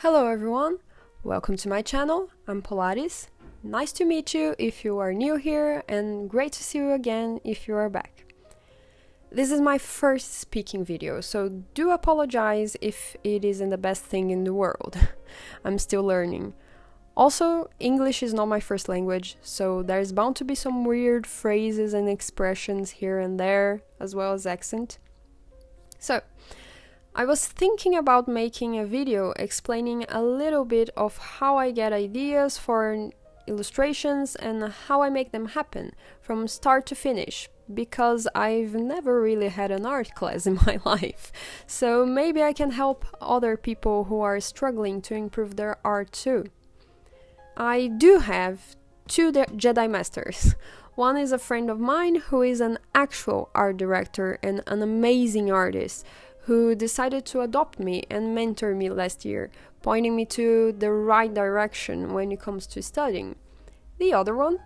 Hello everyone, welcome to my channel. I'm Polaris. Nice to meet you if you are new here, and great to see you again if you are back. This is my first speaking video, so do apologize if it isn't the best thing in the world. I'm still learning. Also, English is not my first language, so there's bound to be some weird phrases and expressions here and there, as well as accent. So, I was thinking about making a video explaining a little bit of how I get ideas for illustrations and how I make them happen from start to finish, because I've never really had an art class in my life. So maybe I can help other people who are struggling to improve their art too. I do have two Jedi Masters. One is a friend of mine who is an actual art director and an amazing artist, who decided to adopt me and mentor me last year, pointing me to the right direction when it comes to studying. The other one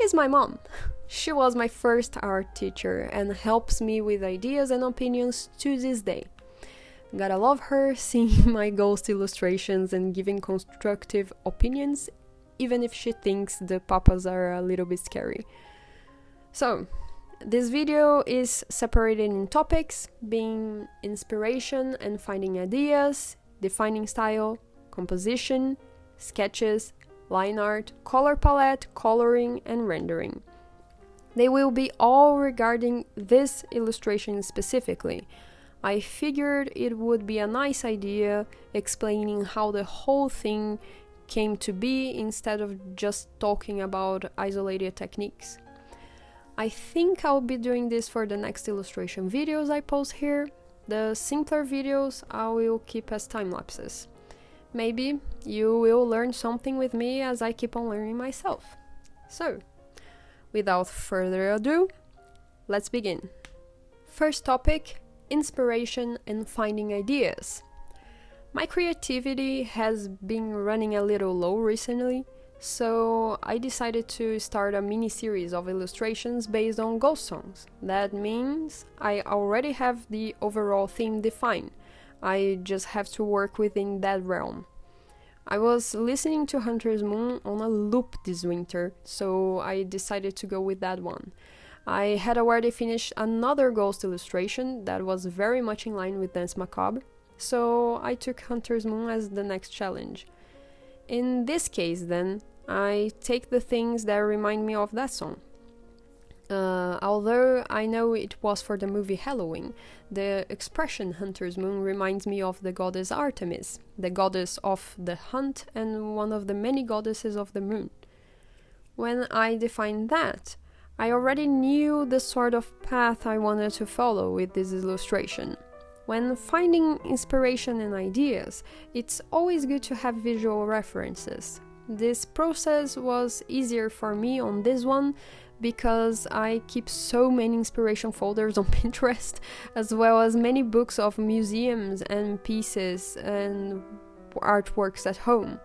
is my mom. She was my first art teacher and helps me with ideas and opinions to this day. Gotta love her, seeing my ghost illustrations and giving constructive opinions, even if she thinks the papas are a little bit scary. So, this video is separated in topics, being inspiration and finding ideas, defining style, composition, sketches, line art, color palette, coloring, and rendering. They will be all regarding this illustration specifically. I figured it would be a nice idea explaining how the whole thing came to be instead of just talking about isolated techniques. I think I'll be doing this for the next illustration videos I post here. The simpler videos I will keep as time lapses. Maybe you will learn something with me as I keep on learning myself. So, without further ado, let's begin. First topic, inspiration and finding ideas. My creativity has been running a little low recently, so I decided to start a mini-series of illustrations based on ghost songs. That means I already have the overall theme defined. I just have to work within that realm. I was listening to Hunter's Moon on a loop this winter, so I decided to go with that one. I had already finished another ghost illustration that was very much in line with Dance Macabre, so I took Hunter's Moon as the next challenge. In this case, then, I take the things that remind me of that song. Although I know it was for the movie Halloween, the expression Hunter's Moon reminds me of the goddess Artemis, the goddess of the hunt and one of the many goddesses of the moon. When I defined that, I already knew the sort of path I wanted to follow with this illustration. When finding inspiration and ideas, it's always good to have visual references. This process was easier for me on this one because I keep so many inspiration folders on Pinterest, as well as many books of museums and pieces and artworks at home.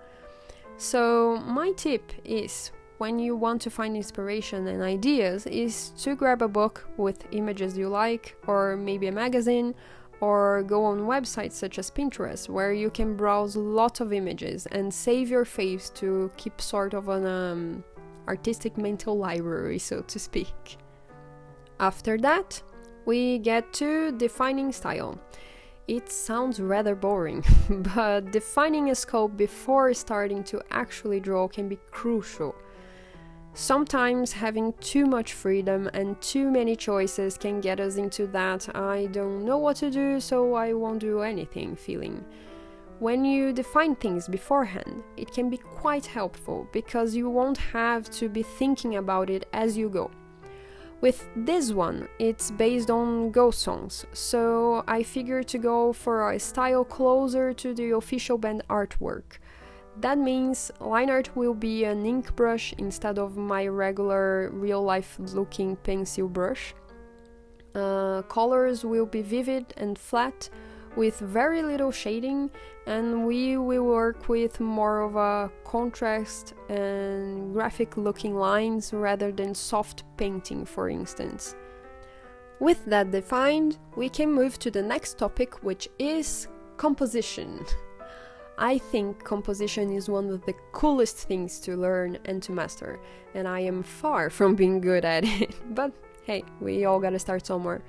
So my tip is, when you want to find inspiration and ideas, is to grab a book with images you like, or maybe a magazine, or go on websites such as Pinterest, where you can browse lots of images and save your faves to keep sort of an artistic mental library, so to speak. After that, we get to defining style. It sounds rather boring, but defining a scope before starting to actually draw can be crucial. Sometimes having too much freedom and too many choices can get us into that I don't know what to do, so I won't do anything feeling. When you define things beforehand, it can be quite helpful because you won't have to be thinking about it as you go. With this one, it's based on ghost songs, so I figured to go for a style closer to the official band artwork. That means line art will be an ink brush instead of my regular real-life looking pencil brush. Colors will be vivid and flat with very little shading, and we will work with more of a contrast and graphic looking lines rather than soft painting, for instance. With that defined, we can move to the next topic, which is composition. I think composition is one of the coolest things to learn and to master, and I am far from being good at it, but hey, we all gotta start somewhere.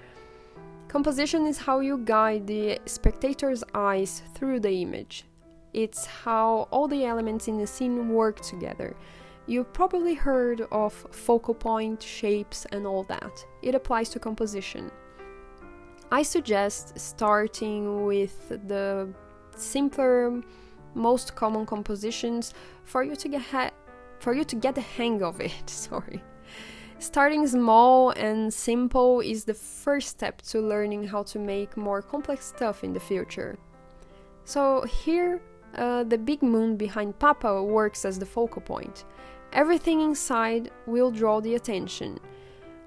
Composition is how you guide the spectator's eyes through the image. It's how all the elements in the scene work together. You probably heard of focal point, shapes, and all that. It applies to composition. I suggest starting with the simpler, most common compositions for you to get the hang of it. Sorry. Starting small and simple is the first step to learning how to make more complex stuff in the future. So here, the big moon behind Papa works as the focal point. Everything inside will draw the attention.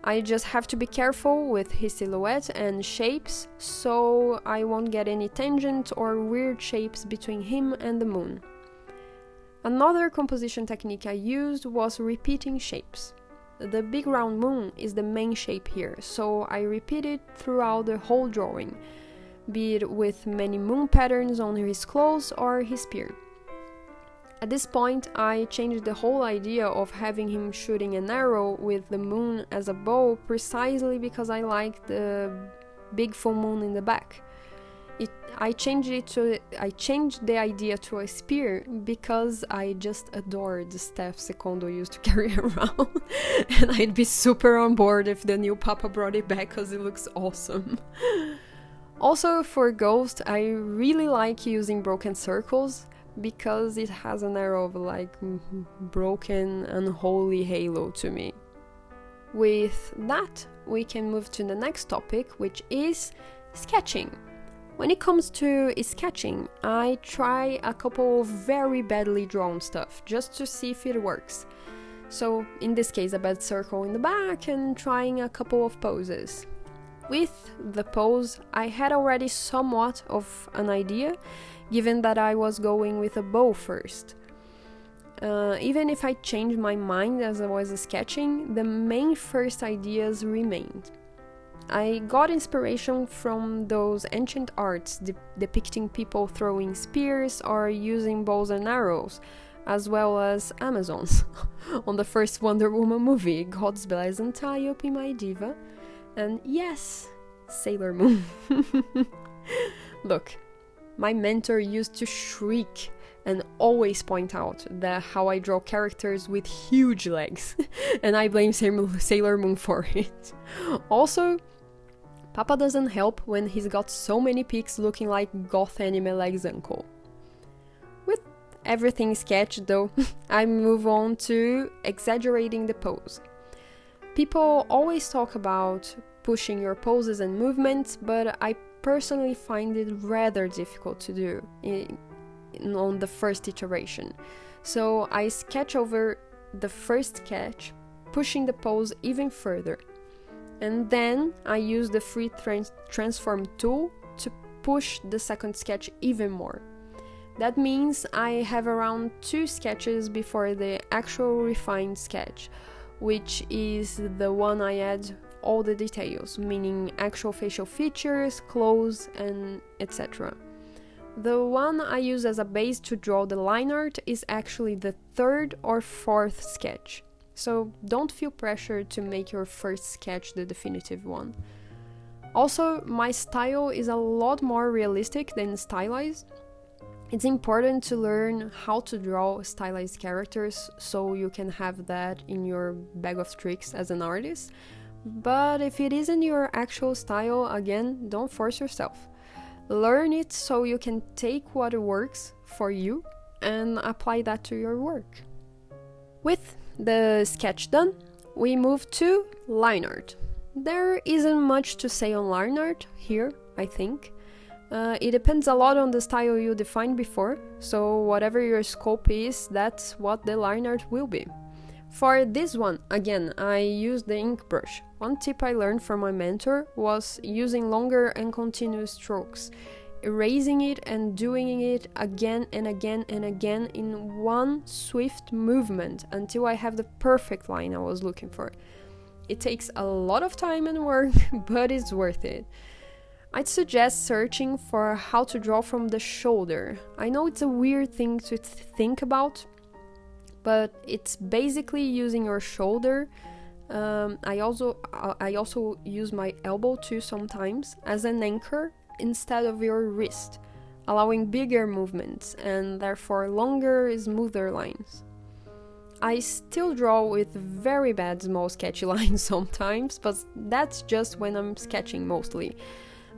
I just have to be careful with his silhouette and shapes, so I won't get any tangent or weird shapes between him and the moon. Another composition technique I used was repeating shapes. The big round moon is the main shape here, so I repeat it throughout the whole drawing, be it with many moon patterns on his clothes or his spear. At this point, I changed the whole idea of having him shooting an arrow with the moon as a bow precisely because I like the big full moon in the back. I changed the idea to a spear because I just adored the staff Secondo used to carry around, and I'd be super on board if the new Papa brought it back because it looks awesome. Also, for Ghost, I really like using broken circles, because it has an air of like broken, unholy halo to me. With that, we can move to the next topic, which is sketching. When it comes to sketching, I try a couple of very badly drawn stuff just to see if it works. So in this case, a bad circle in the back and trying a couple of poses. With the pose, I had already somewhat of an idea, given that I was going with a bow first. Even if I changed my mind as I was sketching, the main first ideas remained. I got inspiration from those ancient arts depicting people throwing spears or using bows and arrows, as well as Amazons. On the first Wonder Woman movie, God's blessing tie up in my diva, and yes, Sailor Moon. Look, my mentor used to shriek and always point out that how I draw characters with huge legs, and I blame Sailor Moon for it. Also, Papa doesn't help when he's got so many pics looking like goth anime legs uncle. With everything sketched though, I move on to exaggerating the pose. People always talk about pushing your poses and movements, but I personally find it rather difficult to do on the first iteration. So I sketch over the first sketch, pushing the pose even further. And then I use the free transform tool to push the second sketch even more. That means I have around 2 sketches before the actual refined sketch, which is the one I add all the details, meaning actual facial features, clothes, and etc. The one I use as a base to draw the line art is actually the 3rd or 4th sketch. So don't feel pressure to make your first sketch the definitive one. Also, my style is a lot more realistic than stylized. It's important to learn how to draw stylized characters so you can have that in your bag of tricks as an artist. But if it isn't your actual style, again, don't force yourself. Learn it so you can take what works for you and apply that to your work. With the sketch done, we move to line art. There isn't much to say on line art here, I think. It depends a lot on the style you defined before, so whatever your scope is, that's what the line art will be. For this one, again, I used the ink brush. One tip I learned from my mentor was using longer and continuous strokes, erasing it and doing it again and again and again in one swift movement until I have the perfect line I was looking for. It takes a lot of time and work, but it's worth it. I'd suggest searching for how to draw from the shoulder. I know it's a weird thing to think about, but it's basically using your shoulder. I also use my elbow too sometimes as an anchor instead of your wrist, allowing bigger movements and therefore longer, smoother lines. I still draw with very bad small sketchy lines sometimes, but that's just when I'm sketching mostly.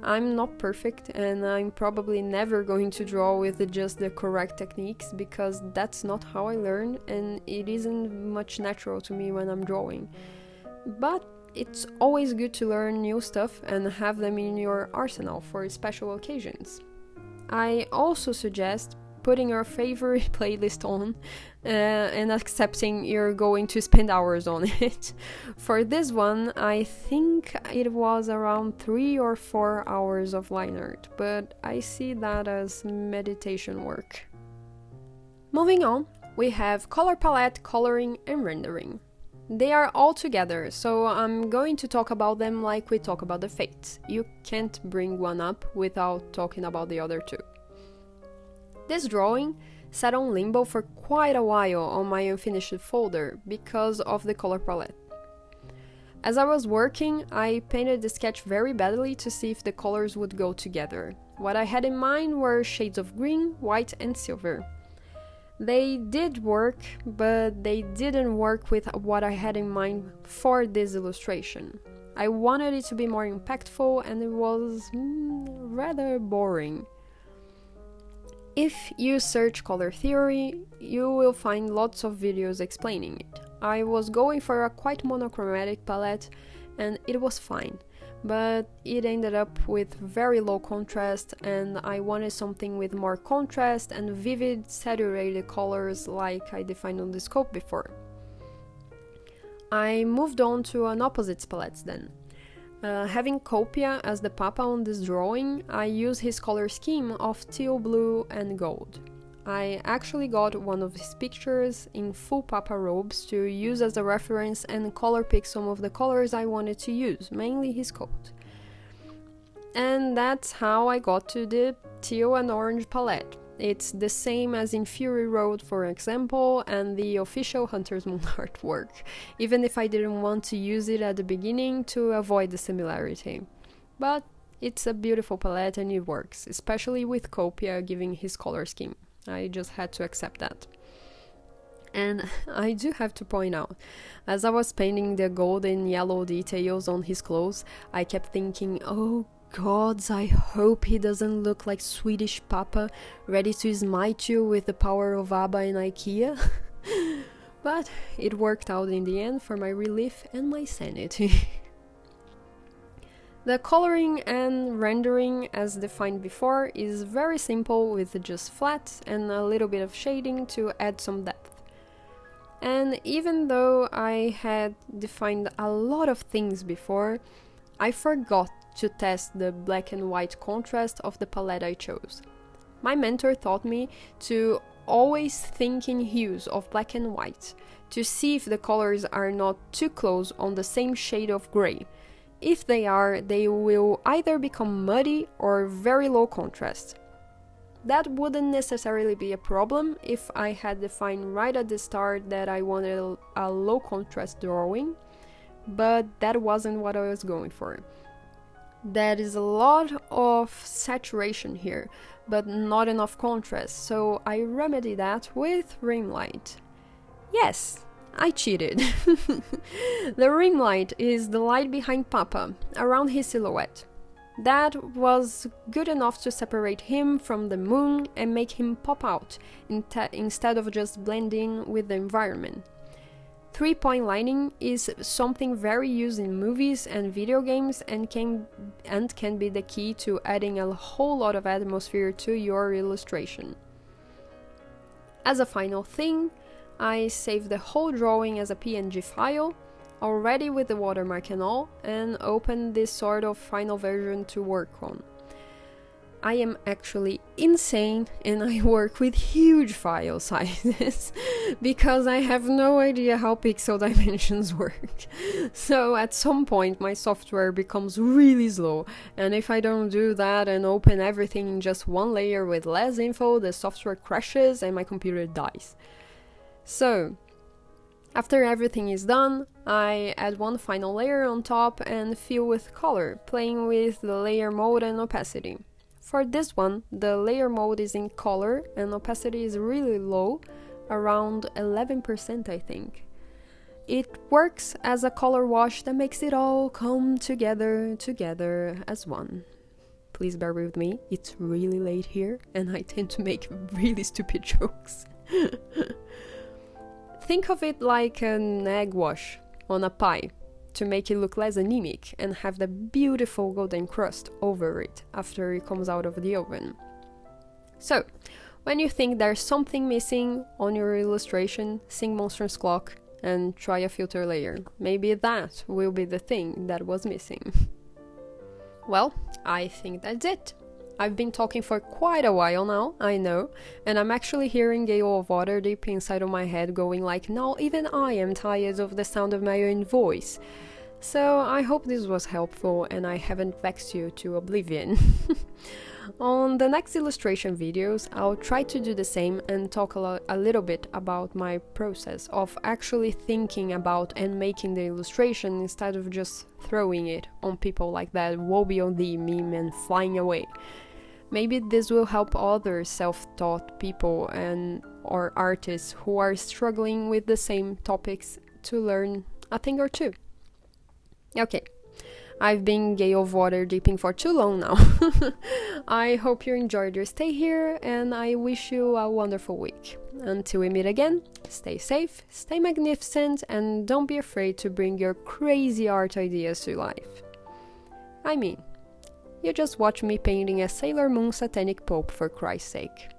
I'm not perfect, and I'm probably never going to draw with just the correct techniques because that's not how I learn, and it isn't much natural to me when I'm drawing. But it's always good to learn new stuff and have them in your arsenal for special occasions. I also suggest putting your favorite playlist on and accepting you're going to spend hours on it. For this one, I think it was around 3 or 4 hours of line art, but I see that as meditation work. Moving on, we have color palette, coloring, and rendering. They are all together, so I'm going to talk about them like we talk about the fates. You can't bring one up without talking about the other two. This drawing sat on limbo for quite a while on my unfinished folder because of the color palette. As I was working, I painted the sketch very badly to see if the colors would go together. What I had in mind were shades of green, white, and silver. They did work, but they didn't work with what I had in mind for this illustration. I wanted it to be more impactful, and it was rather boring. If you search color theory, you will find lots of videos explaining it. I was going for a quite monochromatic palette, and it was fine, but it ended up with very low contrast, and I wanted something with more contrast and vivid, saturated colors like I defined on the scope before. I moved on to an opposites palette then. Having Copia as the Papa on this drawing, I use his color scheme of teal blue and gold. I actually got one of his pictures in full Papa robes to use as a reference and color pick some of the colors I wanted to use, mainly his coat. And that's how I got to the teal and orange palette. It's the same as in Fury Road, for example, and the official Hunter's Moon artwork, even if I didn't want to use it at the beginning to avoid the similarity. But it's a beautiful palette and it works, especially with Copia giving his color scheme. I just had to accept that. And I do have to point out, as I was painting the gold and yellow details on his clothes, I kept thinking, oh gods, I hope he doesn't look like Swedish Papa, ready to smite you with the power of ABBA and IKEA. But it worked out in the end for my relief and my sanity. The coloring and rendering, as defined before, is very simple with just flat and a little bit of shading to add some depth. And even though I had defined a lot of things before, I forgot to test the black and white contrast of the palette I chose. My mentor taught me to always think in hues of black and white, to see if the colors are not too close on the same shade of grey. If they are, they will either become muddy or very low contrast. That wouldn't necessarily be a problem if I had defined right at the start that I wanted a low contrast drawing, but that wasn't what I was going for. There is a lot of saturation here, but not enough contrast, so I remedied that with rim light. Yes, I cheated. The rim light is the light behind Papa, around his silhouette. That was good enough to separate him from the moon and make him pop out, instead of just blending with the environment. 3-point lighting is something very used in movies and video games and can be the key to adding a whole lot of atmosphere to your illustration. As a final thing, I saved the whole drawing as a PNG file, already with the watermark and all, and opened this sort of final version to work on. I am actually insane and I work with huge file sizes because I have no idea how pixel dimensions work. So at some point my software becomes really slow, and if I don't do that and open everything in just one layer with less info, the software crashes and my computer dies. So after everything is done, I add one final layer on top and fill with color, playing with the layer mode and opacity. For this one, the layer mode is in color and opacity is really low, around 11% I think. It works as a color wash that makes it all come together as one. Please bear with me, it's really late here and I tend to make really stupid jokes. Think of it like an egg wash on a pie to make it look less anemic and have the beautiful golden crust over it after it comes out of the oven. So, when you think there's something missing on your illustration, sing Monster's Clock and try a filter layer. Maybe that will be the thing that was missing. Well, I think that's it. I've been talking for quite a while now, I know, and I'm actually hearing Gale of Water deep inside of my head going like, now even I am tired of the sound of my own voice. So I hope this was helpful and I haven't vexed you to oblivion. On the next illustration videos, I'll try to do the same and talk a little bit about my process of actually thinking about and making the illustration instead of just throwing it on people like that woe be on thee meme and flying away. Maybe this will help other self-taught people or artists who are struggling with the same topics to learn a thing or two. Okay, I've been Gale of Water deeping for too long now. I hope you enjoyed your stay here and I wish you a wonderful week. Until we meet again, stay safe, stay magnificent, and don't be afraid to bring your crazy art ideas to life. I mean, you just watched me painting a Sailor Moon satanic pope for Christ's sake.